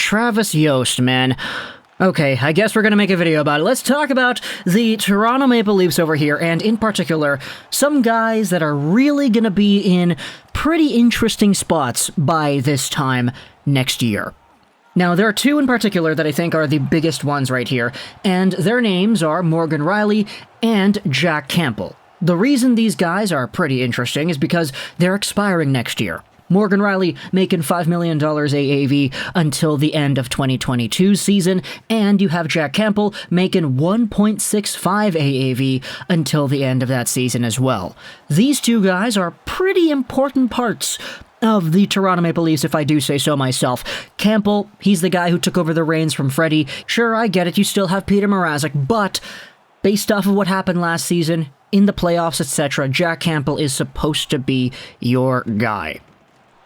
Travis Yost, man. Okay, I guess we're gonna make a video about it. Let's talk about the Toronto Maple Leafs over here, and in particular, some guys that are really gonna be in pretty interesting spots by this time next year. Now, there are two in particular that I think are the biggest ones right here, and their names are Morgan Rielly and Jack Campbell. The reason these guys are pretty interesting is because they're expiring next year. Morgan Rielly making $5 million AAV until the end of 2022's season, and you have Jack Campbell making $1.65 AAV until the end of that season as well. These two guys are pretty important parts of the Toronto Maple Leafs, if I do say so myself. Campbell, he's the guy who took over the reins from Freddie. Sure, I get it, you still have Peter Mrazek, but based off of what happened last season, in the playoffs, etc., Jack Campbell is supposed to be your guy.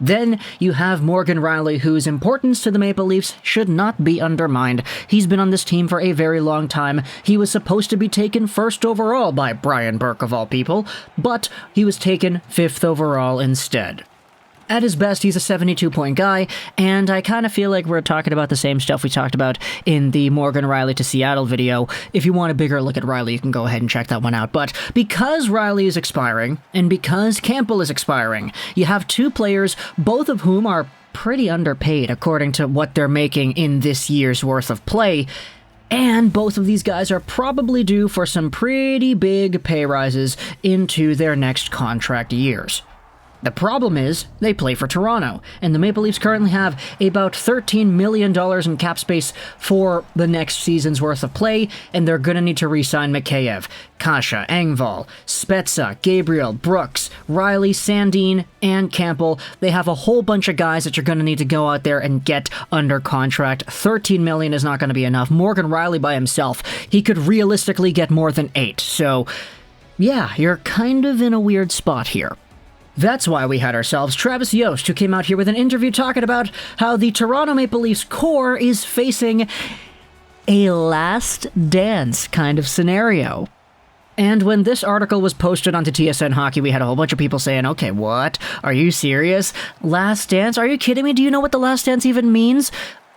Then you have Morgan Rielly, whose importance to the Maple Leafs should not be undermined. He's been on this team for a very long time. He was supposed to be taken first overall by Brian Burke, of all people, but he was taken 5th overall instead. At his best, he's a 72-point guy, and I kind of feel like we're talking about the same stuff we talked about in the Morgan Rielly to Seattle video. If you want a bigger look at Rielly, you can go ahead and check that one out. But because Rielly is expiring, and because Campbell is expiring, you have two players, both of whom are pretty underpaid according to what they're making in this year's worth of play. And both of these guys are probably due for some pretty big pay rises into their next contract years. The problem is, they play for Toronto, and the Maple Leafs currently have about $13 million in cap space for the next season's worth of play, and they're gonna need to re-sign Mikheyev, Kasha, Engvall, Spezza, Gabriel, Brooks, Rielly, Sandin, and Campbell. They have a whole bunch of guys that you're gonna need to go out there and get under contract. $13 million is not gonna be enough. Morgan Rielly by himself, he could realistically get more than 8, so yeah, you're kind of in a weird spot here. That's why we had ourselves Travis Yost, who came out here with an interview talking about how the Toronto Maple Leafs core is facing a last dance kind of scenario. And when this article was posted onto TSN Hockey, we had a whole bunch of people saying, okay, what? Are you serious? Last dance? Are you kidding me? Do you know what the last dance even means?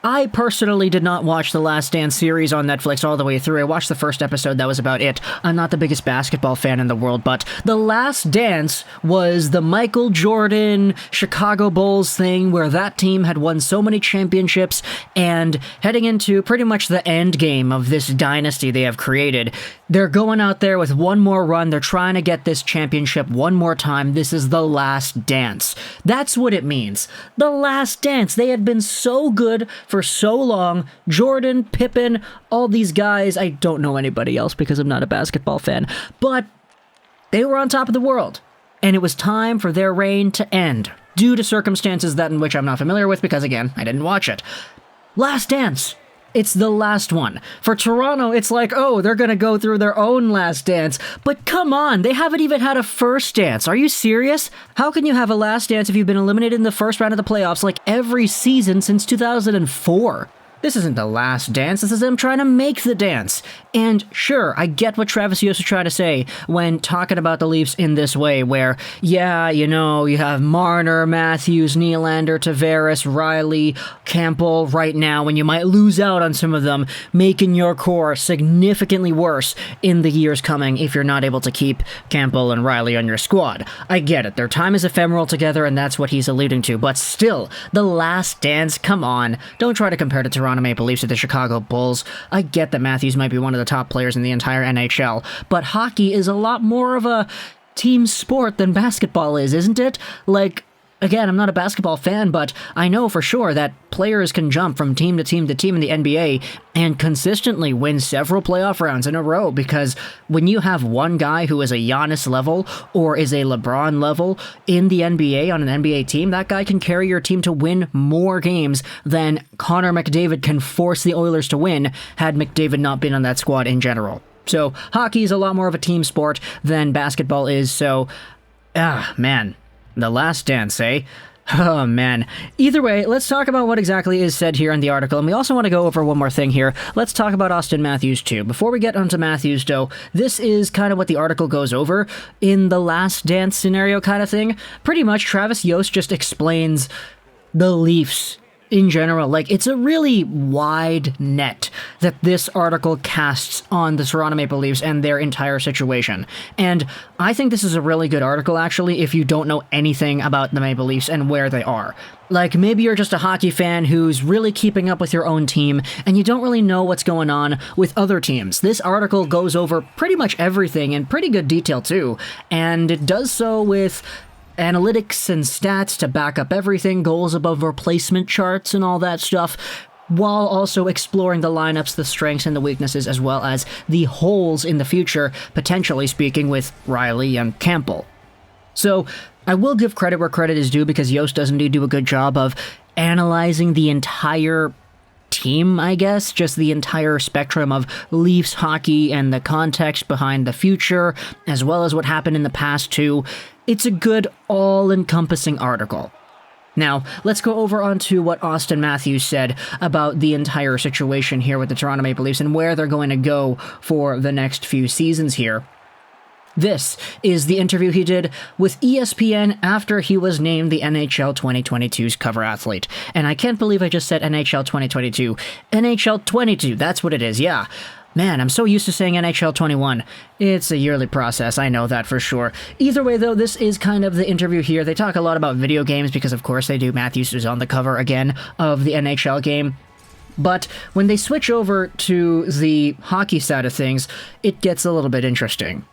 I personally did not watch the Last Dance series on Netflix all the way through. I watched the first episode, that was about it. I'm not the biggest basketball fan in the world, but The Last Dance was the Michael Jordan Chicago Bulls thing where that team had won so many championships, and heading into pretty much the end game of this dynasty they have created, they're going out there with one more run. They're trying to get this championship one more time. This is the last dance. That's what it means. The last dance. They had been so good for so long. Jordan, Pippen, all these guys. I don't know anybody else because I'm not a basketball fan, but they were on top of the world, and it was time for their reign to end due to circumstances that in which I'm not familiar with because, again, I didn't watch it. Last dance. It's the last one. For Toronto, it's like, oh, they're gonna go through their own last dance. But come on, they haven't even had a first dance. Are you serious? How can you have a last dance if you've been eliminated in the first round of the playoffs like every season since 2004? This isn't the last dance, this is them trying to make the dance. And sure, I get what Travis Yost is trying to say when talking about the Leafs in this way, where, yeah, you know, you have Marner, Matthews, Nylander, Tavares, Rielly, Campbell right now, and you might lose out on some of them, making your core significantly worse in the years coming if you're not able to keep Campbell and Rielly on your squad. I get it, their time is ephemeral together, and that's what he's alluding to, but still, the last dance, come on. Don't try to compare to Toronto Maple Leafs to the Chicago Bulls. I get that Matthews might be one of the top players in the entire NHL, but hockey is a lot more of a team sport than basketball is, isn't it? Like, again, I'm not a basketball fan, but I know for sure that players can jump from team to team to team in the NBA and consistently win several playoff rounds in a row, because when you have one guy who is a Giannis level or is a LeBron level in the NBA on an NBA team, that guy can carry your team to win more games than Connor McDavid can force the Oilers to win had McDavid not been on that squad in general. So hockey is a lot more of a team sport than basketball is, so, man. The last dance, eh? Oh, man. Either way, let's talk about what exactly is said here in the article, and we also want to go over one more thing here. Let's talk about Auston Matthews, too. Before we get onto Matthews, though, this is kind of what the article goes over in the last dance scenario kind of thing. Pretty much, Travis Yost just explains the Leafs in general. Like, it's a really wide net that this article casts on the Toronto Maple Leafs and their entire situation. And I think this is a really good article, actually, if you don't know anything about the Maple Leafs and where they are. Like, maybe you're just a hockey fan who's really keeping up with your own team, and you don't really know what's going on with other teams. This article goes over pretty much everything in pretty good detail, too, and it does so with analytics and stats to back up everything, goals above replacement charts and all that stuff, while also exploring the lineups, the strengths and the weaknesses, as well as the holes in the future, potentially speaking with Riley and Campbell. So, I will give credit where credit is due, because Yost does indeed do a good job of analyzing the entire team, I guess, just the entire spectrum of Leafs hockey and the context behind the future, as well as what happened in the past too. It's a good, all-encompassing article. Now, let's go over onto what Auston Matthews said about the entire situation here with the Toronto Maple Leafs and where they're going to go for the next few seasons here. This is the interview he did with ESPN after he was named the NHL 2022's cover athlete. And I can't believe I just said NHL 2022. NHL 22, that's what it is, yeah. Man, I'm so used to saying NHL 21. It's a yearly process, I know that for sure. Either way, though, this is kind of the interview here. They talk a lot about video games because, of course, they do. Matthews is on the cover again of the NHL game. But when they switch over to the hockey side of things, it gets a little bit interesting.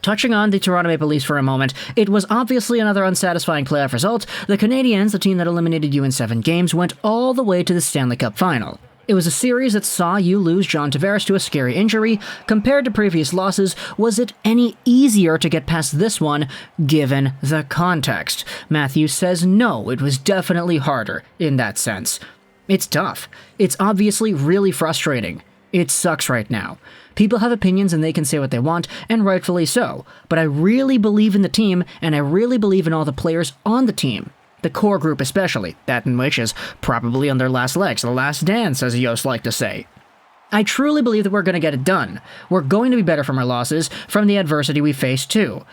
Touching on the Toronto Maple Leafs for a moment, it was obviously another unsatisfying playoff result. The Canadiens, the team that eliminated you in 7 games, went all the way to the Stanley Cup final. It was a series that saw you lose John Tavares to a scary injury. Compared to previous losses, was it any easier to get past this one, given the context? Matthews says no, it was definitely harder in that sense. It's tough. It's obviously really frustrating. It sucks right now. People have opinions and they can say what they want, and rightfully so. But I really believe in the team, and I really believe in all the players on the team. The core group especially, that in which is probably on their last legs, the last dance, as Yost like to say. I truly believe that we're going to get it done. We're going to be better from our losses, from the adversity we faced too.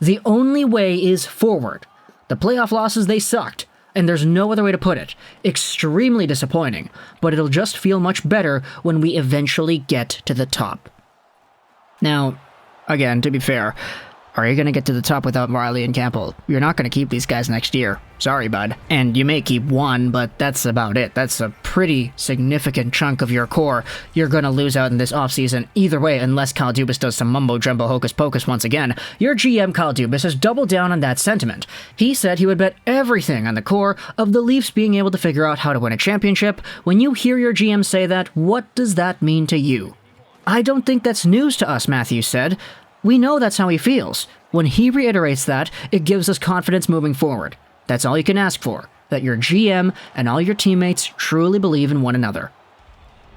The only way is forward. The playoff losses, they sucked. And there's no other way to put it. Extremely disappointing, but it'll just feel much better when we eventually get to the top. Now, again, to be fair, are you going to get to the top without Riley and Campbell? You're not going to keep these guys next year. Sorry, bud. And you may keep one, but that's about it. That's a pretty significant chunk of your core you're going to lose out in this offseason. Either way, unless Kyle Dubas does some mumbo-jumbo hocus-pocus once again, your GM Kyle Dubas has doubled down on that sentiment. He said he would bet everything on the core of the Leafs being able to figure out how to win a championship. When you hear your GM say that, what does that mean to you? I don't think that's news to us, Matthews said. We know that's how he feels. When he reiterates that, it gives us confidence moving forward. That's all you can ask for, that your GM and all your teammates truly believe in one another.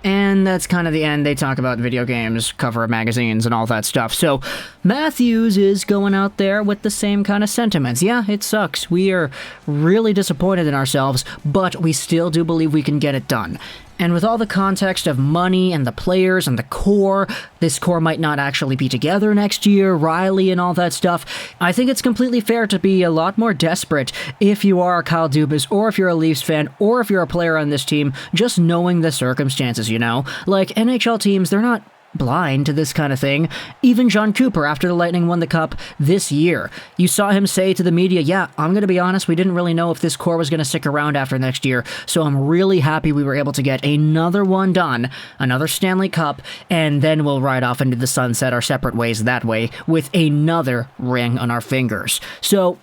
And that's kind of the end. They talk about video games, cover magazines, and all that stuff. So, Matthews is going out there with the same kind of sentiments. Yeah, it sucks. We are really disappointed in ourselves, but we still do believe we can get it done. And with all the context of money and the players and the core, this core might not actually be together next year, Riley and all that stuff, I think it's completely fair to be a lot more desperate if you are Kyle Dubas, or if you're a Leafs fan, or if you're a player on this team, just knowing the circumstances, you know? Like, NHL teams, they're not blind to this kind of thing. Even John Cooper, after the Lightning won the Cup this year, you saw him say to the media, yeah, I'm going to be honest, we didn't really know if this core was going to stick around after next year, so I'm really happy we were able to get another one done, another Stanley Cup, and then we'll ride off into the sunset our separate ways that way with another ring on our fingers. So,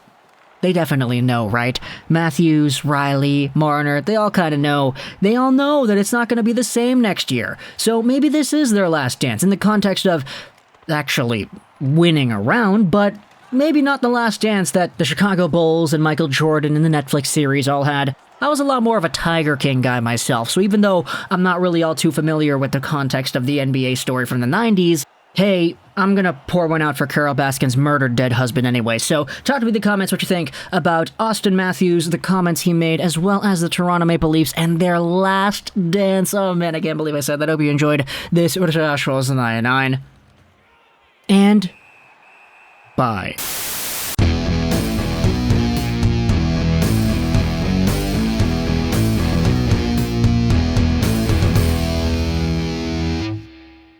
they definitely know, right? Matthews, Riley, Marner, they all kind of know. They all know that it's not going to be the same next year. So maybe this is their last dance in the context of actually winning a round, but maybe not the last dance that the Chicago Bulls and Michael Jordan in the Netflix series all had. I was a lot more of a Tiger King guy myself, so even though I'm not really all too familiar with the context of the NBA story from the 90s, hey, I'm gonna pour one out for Carol Baskin's murdered dead husband anyway. So talk to me in the comments what you think about Auston Matthews, the comments he made, as well as the Toronto Maple Leafs and their last dance. Oh man, I can't believe I said that. I hope you enjoyed this. And bye.